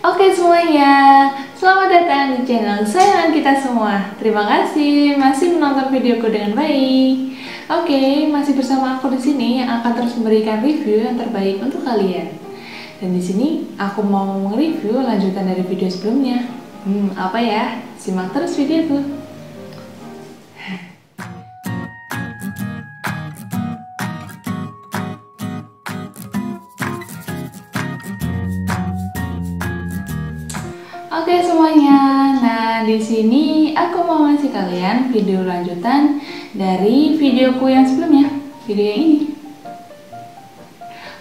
Oke semuanya, selamat datang di channel kesayangan kita semua. Terima kasih masih menonton videoku dengan baik. Oke, masih bersama aku di sini yang akan terus memberikan review yang terbaik untuk kalian. Dan di sini aku mau nge-review lanjutan dari video sebelumnya. Apa ya? Simak terus videoku. Oke semuanya, nah di sini aku mau ngasih kalian video lanjutan dari videoku yang sebelumnya, video yang ini.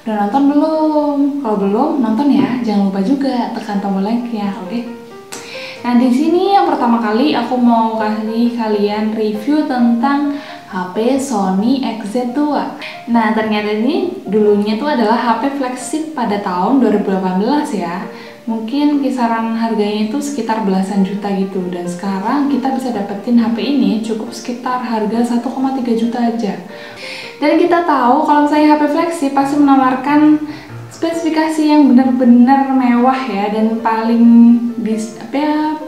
Udah nonton belum? Kalau belum, nonton ya. Jangan lupa juga tekan tombol like-nya, oke? Nah di sini yang pertama kali aku mau kasih kalian review tentang HP Sony XZ2. Nah ternyata ini dulunya tuh adalah HP flagship pada tahun 2018 ya. Mungkin kisaran harganya itu sekitar belasan juta gitu. Dan sekarang kita bisa dapetin HP ini cukup sekitar harga 1,3 juta aja. Dan kita tahu kalau misalnya HP flagship pasti menawarkan spesifikasi yang benar-benar mewah ya, dan paling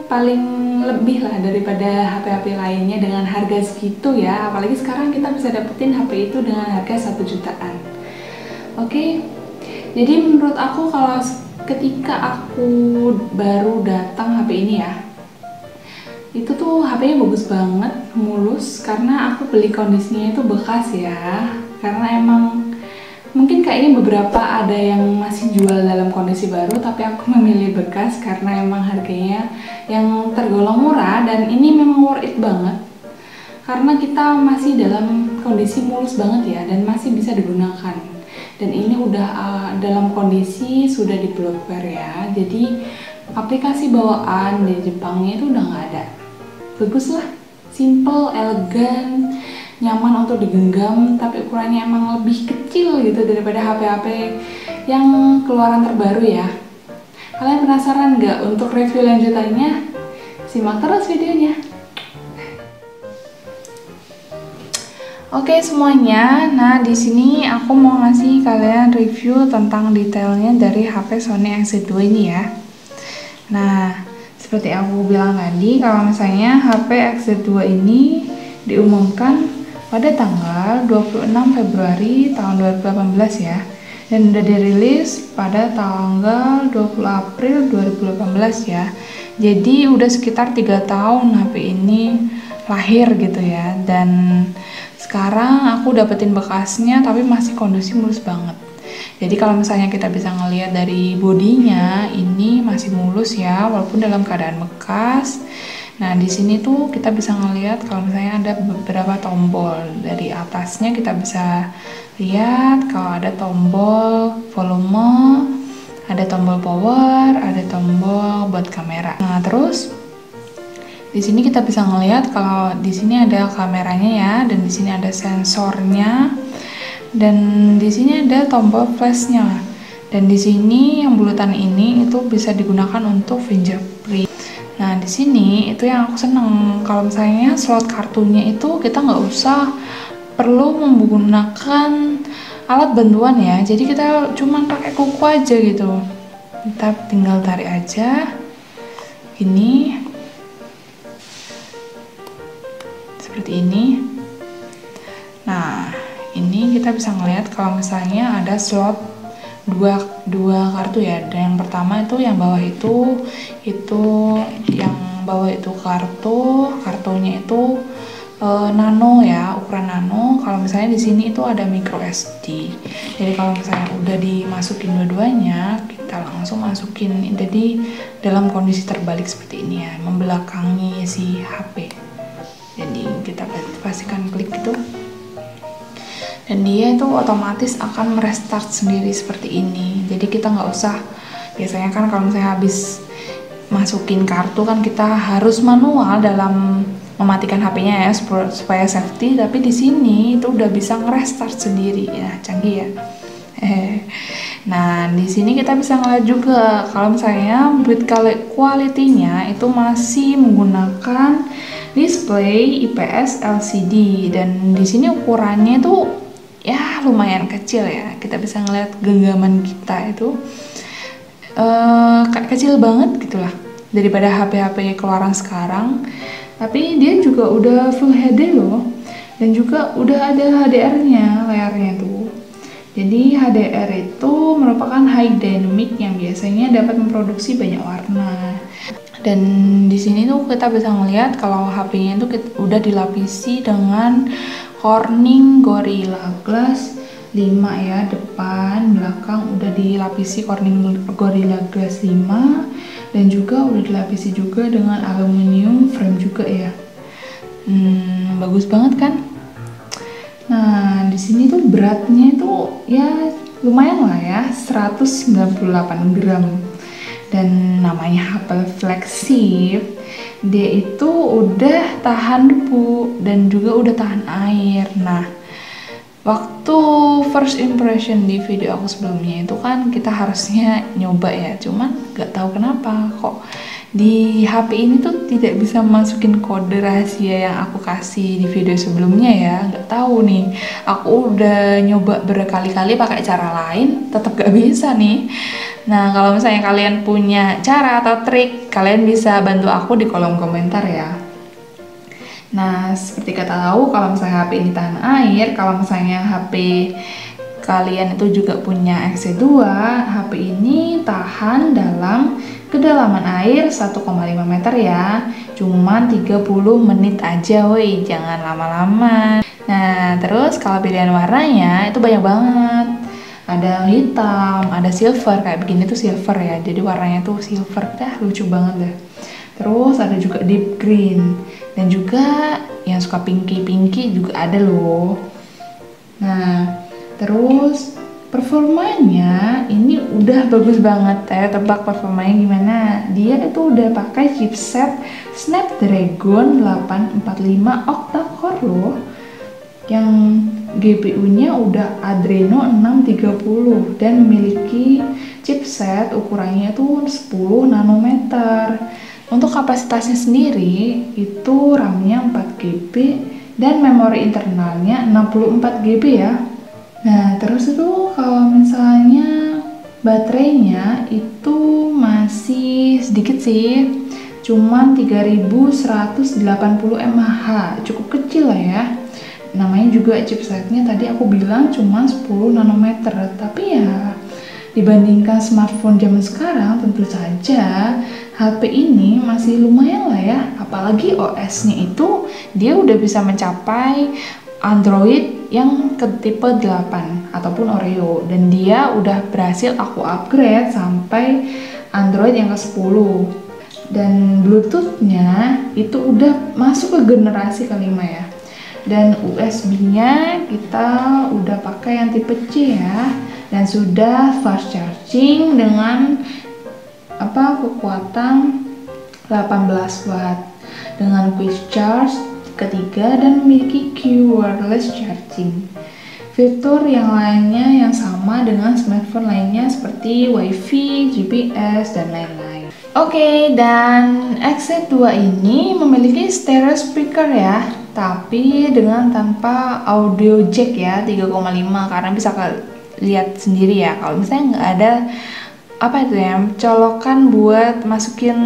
paling lebih lah daripada HP-HP lainnya dengan harga segitu ya. Apalagi sekarang kita bisa dapetin HP itu dengan harga 1 jutaan. Oke. Jadi menurut aku kalau ketika aku baru datang HP ini ya, itu tuh HP-nya bagus banget, mulus, karena aku beli kondisinya itu bekas ya. Karena emang mungkin kayaknya beberapa ada yang masih jual dalam kondisi baru, tapi aku memilih bekas karena emang harganya yang tergolong murah dan ini memang worth it banget. Karena kita masih dalam kondisi mulus banget ya, dan masih bisa digunakan. Dan ini udah dalam kondisi sudah di bloatware ya, jadi aplikasi bawaan di Jepangnya itu udah nggak ada. Bagus lah, simple, elegan, nyaman untuk digenggam, tapi ukurannya emang lebih kecil gitu daripada HP-HP yang keluaran terbaru ya. Kalian penasaran nggak untuk review lanjutannya? Simak terus videonya. Oke semuanya, nah di sini aku mau ngasih kalian review tentang detailnya dari HP Sony XZ2 ini ya. Nah, seperti aku bilang tadi, kalau misalnya HP XZ2 ini diumumkan pada tanggal 26 Februari tahun 2018 ya, dan udah dirilis pada tanggal 20 April 2018 ya. Jadi udah sekitar 3 tahun HP ini lahir gitu ya. Dan sekarang aku dapetin bekasnya tapi masih kondisi mulus banget. Jadi kalau misalnya kita bisa ngelihat dari bodinya, ini masih mulus ya, walaupun dalam keadaan bekas. Nah di sini tuh kita bisa ngelihat kalau misalnya ada beberapa tombol. Dari atasnya kita bisa lihat kalau ada tombol volume, ada tombol power, ada tombol buat kamera. Nah terus di sini kita bisa ngelihat kalau di sini ada kameranya ya, dan di sini ada sensornya, dan di sini ada tombol flashnya. Dan di sini yang bulutan ini itu bisa digunakan untuk fingerprint. Nah di sini itu yang aku seneng, kalau misalnya slot kartunya itu kita nggak usah perlu menggunakan alat bantuan ya. Jadi kita cuma pakai kuku aja gitu. Kita tinggal tarik aja. Ini seperti ini. Nah ini kita bisa ngelihat kalau misalnya ada slot dua kartu ya. Dan yang pertama itu yang bawah itu yang bawah itu kartunya itu nano ya, ukuran nano. Kalau misalnya di sini itu ada micro SD. Jadi kalau misalnya udah dimasukin dua-duanya, kita langsung masukin. Jadi dalam kondisi terbalik seperti ini ya, membelakangi si HP. Jadi kita pastikan klik itu, dan dia itu otomatis akan merestart sendiri seperti ini. Jadi kita nggak usah, biasanya kan kalau misalnya habis masukin kartu kan kita harus manual dalam mematikan HP-nya ya supaya safety. Tapi di sini itu udah bisa ngerestart sendiri ya, canggih ya. Nah di sini kita bisa ngeliat juga kalau misalnya build quality-nya itu masih menggunakan display IPS LCD, dan di sini ukurannya itu ya lumayan kecil ya. Kita bisa ngeliat genggaman kita itu kecil banget gitulah daripada HP-HP keluaran sekarang. Tapi dia juga udah Full HD loh, dan juga udah ada HDR-nya layarnya tuh. Jadi HDR itu merupakan high dynamic yang biasanya dapat memproduksi banyak warna. Dan di sini tuh kita bisa melihat kalau HP-nya itu udah dilapisi dengan Corning Gorilla Glass 5 ya, depan, belakang udah dilapisi Corning Gorilla Glass 5. Dan juga udah dilapisi juga dengan aluminium frame juga ya. Bagus banget kan? Nah, di sini tuh beratnya itu ya lumayan lah ya, 198 gram. Dan namanya HP flagship, dia itu udah tahan debu dan juga udah tahan air. Nah, waktu first impression di video aku sebelumnya itu kan kita harusnya nyoba ya, cuman gak tahu kenapa kok di HP ini tuh tidak bisa masukin kode rahasia yang aku kasih di video sebelumnya ya. Gak tahu nih, aku udah nyoba berkali-kali pakai cara lain, tetap gak bisa nih. Nah, kalau misalnya kalian punya cara atau trik, kalian bisa bantu aku di kolom komentar ya. Nah, seperti kata tahu, kalau misalnya HP ini tahan air, kalau misalnya HP kalian itu juga punya XC2, HP ini tahan dalam kedalaman air 1,5 meter ya. Cuman 30 menit aja, woi, jangan lama-lama. Nah, terus kalau pilihan warnanya itu banyak banget. Ada hitam, ada silver, kayak begini tuh silver ya. Jadi warnanya tuh silver, dah lucu banget deh. Terus ada juga deep green, dan juga yang suka pinky juga ada loh. Nah, terus performanya ini udah bagus banget ya. Tebak performanya gimana? Dia itu udah pakai chipset Snapdragon 845 octa-core loh, yang GPU-nya udah Adreno 630 dan memiliki chipset ukurannya tuh 10 nanometer. Untuk kapasitasnya sendiri itu RAM-nya 4 GB dan memori internalnya 64 GB ya. Nah, terus itu kalau misalnya baterainya itu masih sedikit sih, cuman 3180 mAh, cukup kecil lah ya. Namanya juga chipsetnya tadi aku bilang cuma 10 nanometer, tapi ya dibandingkan smartphone zaman sekarang tentu saja HP ini masih lumayan lah ya. Apalagi OS-nya itu dia udah bisa mencapai Android yang ke tipe 8 ataupun Oreo, dan dia udah berhasil aku upgrade sampai Android yang ke-10. Dan Bluetooth-nya itu udah masuk ke generasi kelima ya. Dan USB-nya kita udah pakai yang tipe C ya, dan sudah fast charging dengan kekuatan 18 watt dengan quick charge ketiga dan memiliki Q wireless charging. Fitur yang lainnya yang sama dengan smartphone lainnya seperti WiFi, GPS, dan lain-lain. Oke, dan XZ2 ini memiliki stereo speaker ya, tapi dengan tanpa audio jack ya 3,5, karena bisa lihat sendiri ya kalau misalnya nggak ada colokan buat masukin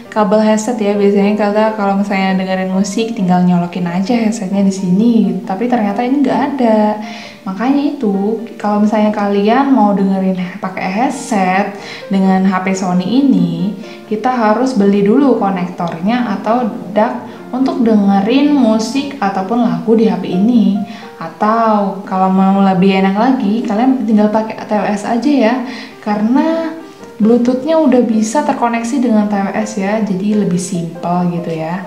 kabel headset ya. Biasanya kalau misalnya dengerin musik tinggal nyolokin aja headsetnya di sini, tapi ternyata ini nggak ada. Makanya itu kalau misalnya kalian mau dengerin pakai headset dengan HP Sony ini, kita harus beli dulu konektornya atau DAC untuk dengerin musik ataupun lagu di HP ini. Atau kalau mau lebih enak lagi, kalian tinggal pakai TWS aja ya, karena Bluetooth-nya udah bisa terkoneksi dengan TWS ya, jadi lebih simpel gitu ya.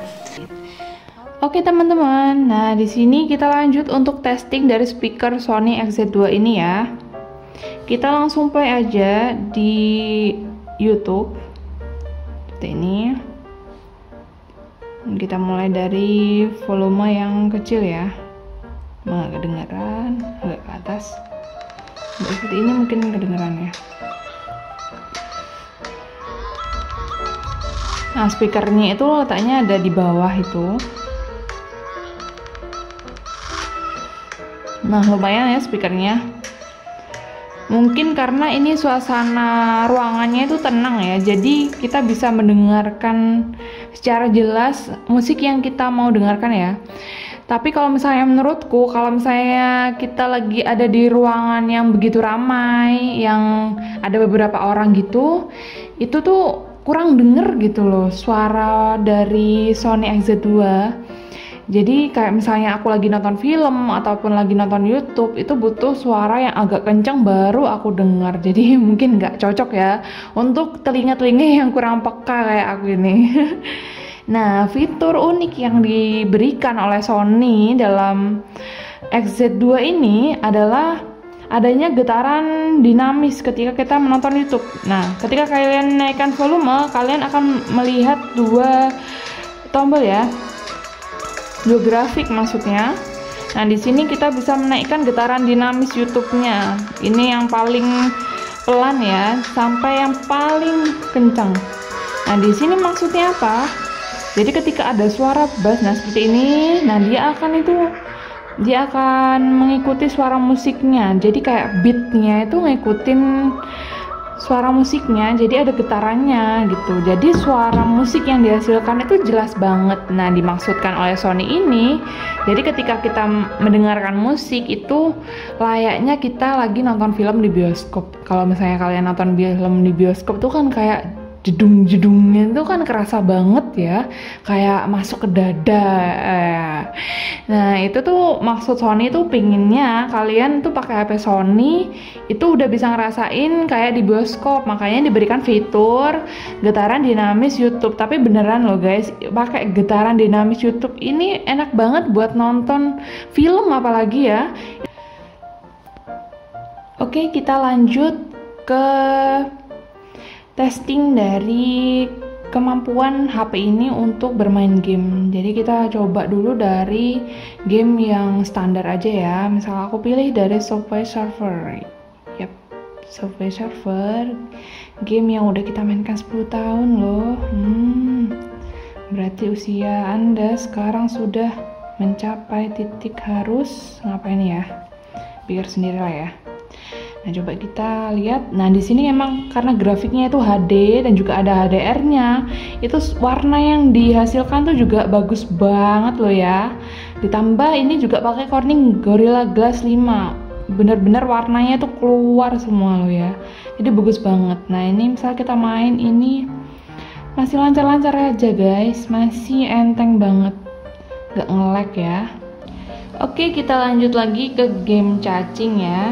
Oke teman-teman, nah di sini kita lanjut untuk testing dari speaker Sony XZ2 ini ya. Kita langsung play aja di YouTube. Seperti ini. Kita mulai dari volume yang kecil ya. Nggak kedengeran, agak ke atas. Seperti ini mungkin kedengeran ya. Nah, speakernya itu letaknya ada di bawah itu. Nah, lumayan ya speakernya. Mungkin karena ini suasana ruangannya itu tenang ya, jadi kita bisa mendengarkan secara jelas musik yang kita mau dengarkan ya. Tapi kalau misalnya menurutku, kalau misalnya kita lagi ada di ruangan yang begitu ramai, yang ada beberapa orang gitu, itu tuh kurang denger gitu loh suara dari Sony XZ2. Jadi kayak misalnya aku lagi nonton film ataupun lagi nonton YouTube, itu butuh suara yang agak kencang baru aku dengar. Jadi mungkin nggak cocok ya untuk telinga-telinga yang kurang peka kayak aku ini. Nah, fitur unik yang diberikan oleh Sony dalam XZ2 ini adalah adanya getaran dinamis ketika kita menonton YouTube. Nah, ketika kalian naikkan volume, kalian akan melihat dua tombol ya. Dua grafik maksudnya. Nah, di sini kita bisa menaikkan getaran dinamis YouTube-nya. Ini yang paling pelan ya, sampai yang paling kencang. Nah, di sini maksudnya apa? Jadi ketika ada suara bass, nah seperti ini, nah dia akan mengikuti suara musiknya. Jadi kayak beatnya itu ngikutin suara musiknya, jadi ada getarannya gitu. Jadi suara musik yang dihasilkan itu jelas banget. Nah, dimaksudkan oleh Sony ini, jadi ketika kita mendengarkan musik itu layaknya kita lagi nonton film di bioskop. Kalau misalnya kalian nonton film di bioskop tuh kan kayak jedung-jedungnya itu kan kerasa banget ya, kayak masuk ke dada. Nah, itu tuh maksud Sony tuh pinginnya kalian tuh pakai HP Sony itu udah bisa ngerasain kayak di bioskop. Makanya diberikan fitur getaran dinamis YouTube. Tapi beneran loh guys, pakai getaran dinamis YouTube ini enak banget buat nonton film apalagi ya. Oke, kita lanjut ke testing dari kemampuan HP ini untuk bermain game. Jadi kita coba dulu dari game yang standar aja ya. Misal aku pilih dari Subway Surfer. Yap, Subway Surfer, game yang udah kita mainkan 10 tahun loh. Berarti usia Anda sekarang sudah mencapai titik harus ngapain ya? Pikir sendiri lah ya. Nah, coba kita lihat. Nah, di sini emang karena grafiknya itu HD dan juga ada HDR-nya, itu warna yang dihasilkan tuh juga bagus banget loh ya. Ditambah ini juga pakai Corning Gorilla Glass 5. Bener-bener warnanya tuh keluar semua loh ya. Jadi bagus banget. Nah, ini misal kita main ini masih lancar-lancar aja guys, masih enteng banget, gak nge-lag ya. Oke, kita lanjut lagi ke game cacing ya.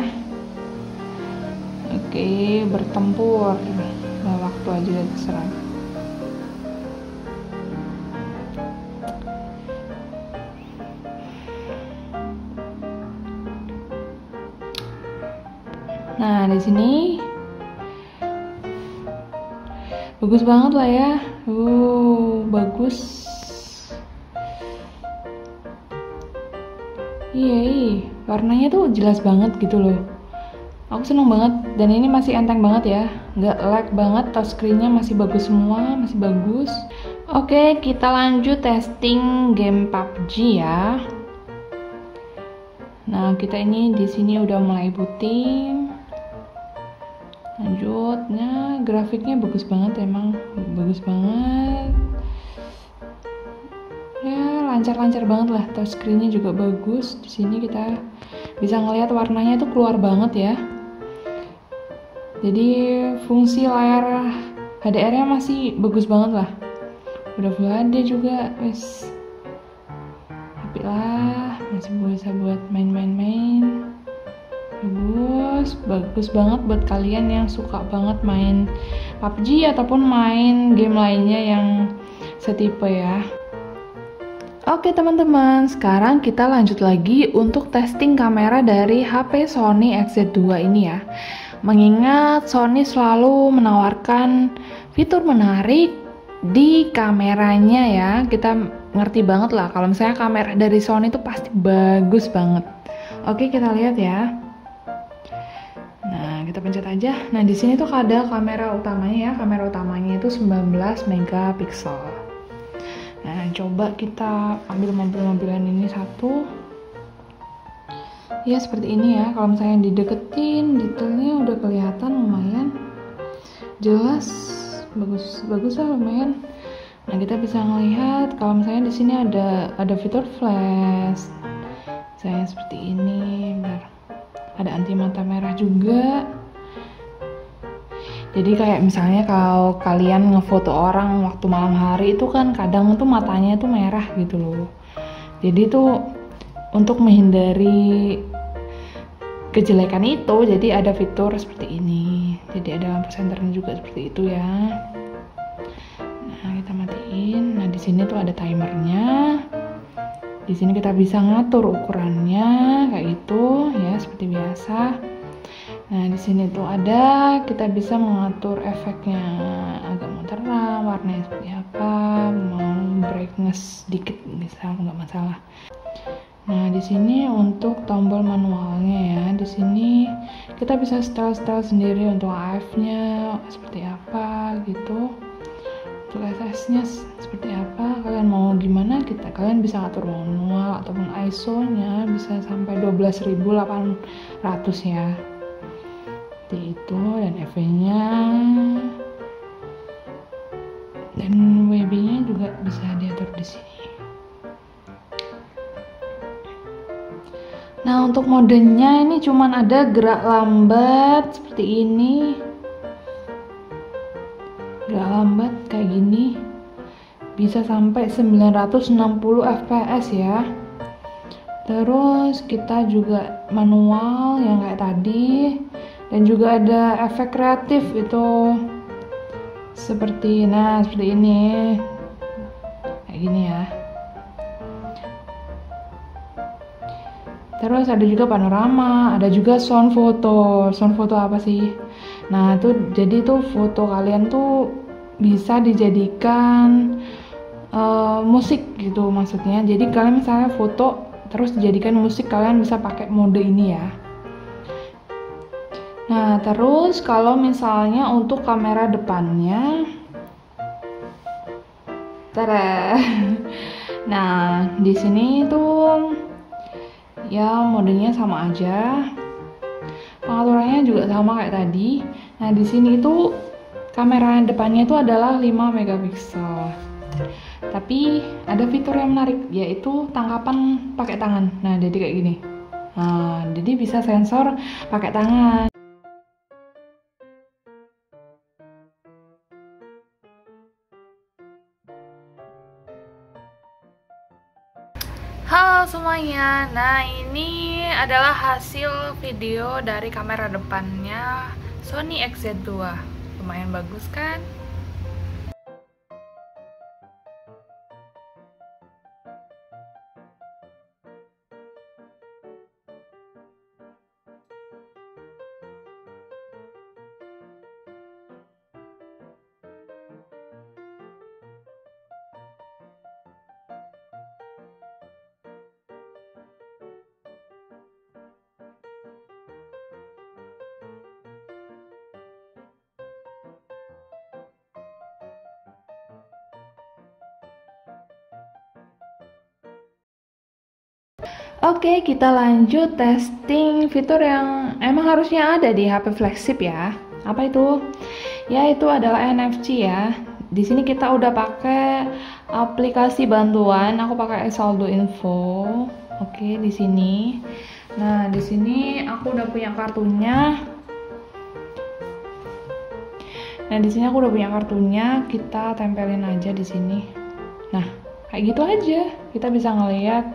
Oke, bertempur. Nah, waktu aja terserah. Nah, di sini bagus banget lah ya. Bagus. Iya, warnanya tuh jelas banget gitu loh. Aku seneng banget, dan ini masih enteng banget ya, nggak lag banget, touchscreen-nya masih bagus semua, masih bagus. Oke, kita lanjut testing game PUBG ya. Nah, kita ini di sini udah mulai booting. Lanjut, nah grafiknya bagus banget emang, bagus banget. Ya, lancar-lancar banget lah, touchscreen-nya juga bagus. Di sini kita bisa ngelihat warnanya itu keluar banget ya. Jadi fungsi layar HDR-nya masih bagus banget lah. Udah Full HD juga, wes. Tapi lah, masih bisa buat main-main. Bagus banget buat kalian yang suka banget main PUBG ataupun main game lainnya yang setipe ya. Oke teman-teman, sekarang kita lanjut lagi untuk testing kamera dari HP Sony XZ2 ini ya. Mengingat Sony selalu menawarkan fitur menarik di kameranya ya. Kita ngerti banget lah kalau misalnya kamera dari Sony itu pasti bagus banget. Oke, kita lihat ya. Nah, kita pencet aja. Nah, di sini tuh ada kamera utamanya ya. Kamera utamanya itu 19 megapiksel. Nah, coba kita ambil mobil-mobilan ini satu. Ya seperti ini ya, kalau misalnya dideketin detailnya udah kelihatan lumayan jelas, bagus lah lumayan. Nah kita bisa ngelihat kalau misalnya di sini ada fitur flash, misalnya seperti ini. Bentar. Ada anti mata merah juga. Jadi kayak misalnya kalau kalian ngefoto orang waktu malam hari itu kan kadang tuh matanya tuh merah gitu loh. Jadi tuh untuk menghindari kejelekan itu, jadi ada fitur seperti ini. Jadi ada lampu senternya juga seperti itu ya. Nah kita matiin. Nah di sini tuh ada timernya. Di sini kita bisa ngatur ukurannya kayak gitu ya seperti biasa. Nah di sini tuh ada, kita bisa mengatur efeknya, agak mau terang, warnanya seperti apa, mau brightness dikit bisa nggak masalah. Nah di sini untuk tombol manualnya ya, di sini kita bisa setel sendiri untuk AF-nya seperti apa gitu, untuk SS-nya seperti apa, kalian mau gimana kalian bisa atur manual ataupun ISO-nya bisa sampai 12.800 ya. Itu dan FV-nya dan WB-nya juga bisa diatur di sini. Nah untuk modenya ini cuman ada gerak lambat seperti ini, gerak lambat kayak gini, bisa sampai 960 fps ya. Terus kita juga manual yang kayak tadi. Dan juga ada efek kreatif itu seperti ini kayak gini ya. Terus ada juga panorama, ada juga sound photo. Sound photo apa sih? Nah itu jadi tuh foto kalian tuh bisa dijadikan musik gitu maksudnya. Jadi kalian misalnya foto terus dijadikan musik, kalian bisa pakai mode ini ya. Nah, terus kalau misalnya untuk kamera depannya, tada. Nah, di sini tuh ya modenya sama aja, pengaturannya juga sama kayak tadi. Nah, di sini itu kamera depannya itu adalah 5 megapiksel. Tapi ada fitur yang menarik, yaitu tangkapan pakai tangan. Nah, jadi kayak gini. Nah, jadi bisa sensor pakai tangan. Halo semuanya, nah ini adalah hasil video dari kamera depannya Sony XZ2. Lumayan bagus kan? Oke, kita lanjut testing fitur yang emang harusnya ada di HP flagship ya. Apa itu? Ya, itu adalah NFC ya. Di sini kita udah pakai aplikasi bantuan. Aku pakai Saldo Info. Oke, di sini. Nah, di sini aku udah punya kartunya. Nah, di sini aku udah punya kartunya. Kita tempelin aja di sini. Nah, kayak gitu aja. Kita bisa ngeliat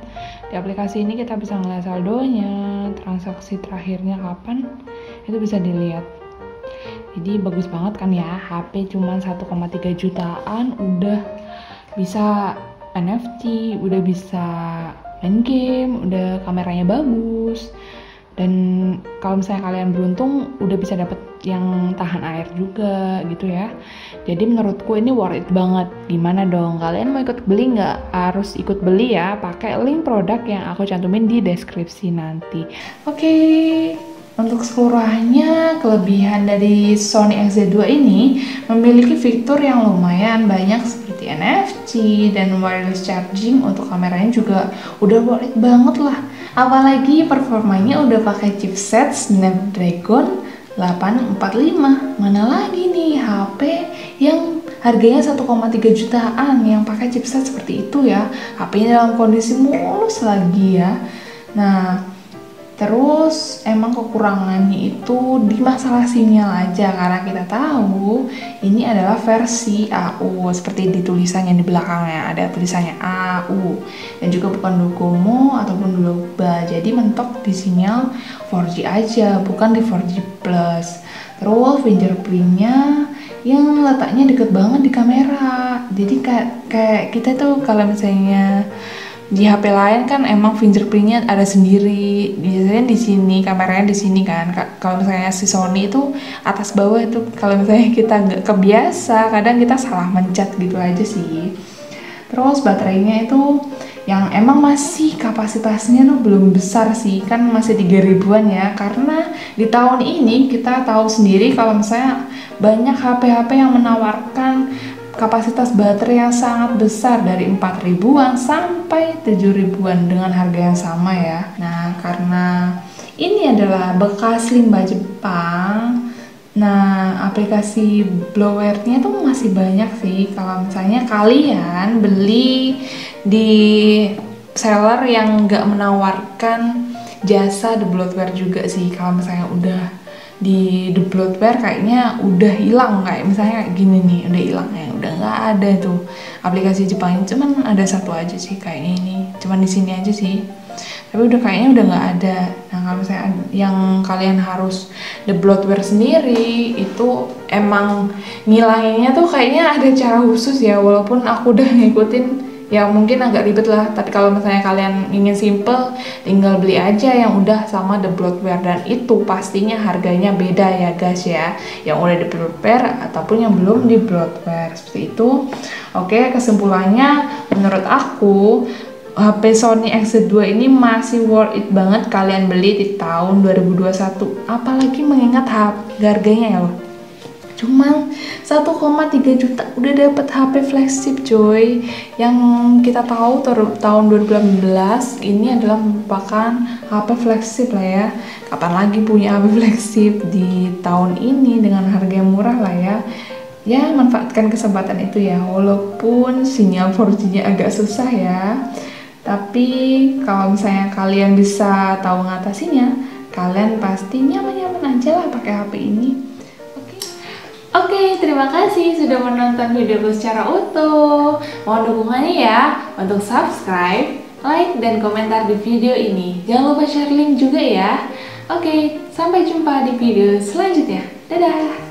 di aplikasi ini, kita bisa ngeliat saldonya, transaksi terakhirnya kapan, itu bisa dilihat. Jadi bagus banget kan ya, HP cuma 1,3 jutaan udah bisa NFT, udah bisa main game, udah kameranya bagus. Dan kalau misalnya kalian beruntung udah bisa dapet yang tahan air juga gitu ya. Jadi menurutku ini worth it banget. Gimana dong, kalian mau ikut beli nggak? Harus ikut beli ya, pakai link produk yang aku cantumin di deskripsi nanti. Oke, Untuk keseluruhannya, kelebihan dari Sony XZ2 ini memiliki fitur yang lumayan banyak seperti NFC dan wireless charging. Untuk kameranya juga udah worth it banget lah. Apalagi performanya udah pakai chipset Snapdragon 845. Mana lagi nih HP yang harganya 1,3 jutaan yang pakai chipset seperti itu ya. HP-nya dalam kondisi mulus lagi ya. Nah, terus emang kekurangannya itu di masalah sinyal aja, karena kita tahu ini adalah versi AU seperti di tulisannya di belakangnya ada tulisannya AU, dan juga bukan Docomo ataupun Global, jadi mentok di sinyal 4G aja, bukan di 4G plus. Terus fingerprintnya yang letaknya deket banget di kamera, jadi kayak kita tuh kalau misalnya di HP lain kan emang fingerprintnya ada sendiri, biasanya di sini kameranya di sini kan. Kalau misalnya si Sony itu atas bawah itu, kalau misalnya kita nggak kebiasa kadang kita salah mencet gitu aja sih. Terus baterainya itu yang emang masih kapasitasnya tuh belum besar sih, kan masih 3.000-an ya, karena di tahun ini kita tahu sendiri kalau misalnya banyak HP-HP yang menawarkan kapasitas baterai yang sangat besar dari 4.000-an sampai 7.000-an dengan harga yang sama ya. Nah, karena ini adalah bekas limbah Jepang, nah aplikasi blowernya tuh masih banyak sih. Kalau misalnya kalian beli di seller yang nggak menawarkan jasa the bloatware juga sih, kalau misalnya udah di the bloatware kayaknya udah hilang, kayak misalnya gini nih udah hilang ya, udah nggak ada tuh aplikasi Jepang. Cuman ada satu aja sih kayaknya, ini cuman di sini aja sih, tapi udah kayaknya udah nggak ada. Nah, kalau misalnya yang kalian harus the bloatware sendiri itu emang ngilanginnya tuh kayaknya ada cara khusus ya, walaupun aku udah ngikutin ya mungkin agak ribet lah, tapi kalau misalnya kalian ingin simple tinggal beli aja yang udah sama the bloatware, dan itu pastinya harganya beda ya guys ya, yang udah the bloatware ataupun yang belum di bloatware seperti itu. Oke, kesimpulannya menurut aku HP Sony XZ2 ini masih worth it banget kalian beli di tahun 2021, apalagi mengingat harganya ya loh, cuma 1,3 juta udah dapet HP flagship coy. Yang kita tahu tahun 2018 ini adalah merupakan HP flagship lah ya. Kapan lagi punya HP flagship di tahun ini dengan harga yang murah lah ya. Ya, manfaatkan kesempatan itu ya, walaupun sinyal 4G-nya agak susah ya. Tapi kalau misalnya kalian bisa tahu ngatasinya, kalian pasti nyaman-nyaman aja lah pakai HP ini. Oke, terima kasih sudah menonton videoku secara utuh. Mohon dukungannya ya untuk subscribe, like, dan komentar di video ini. Jangan lupa share link juga ya. Oke, sampai jumpa di video selanjutnya. Dadah!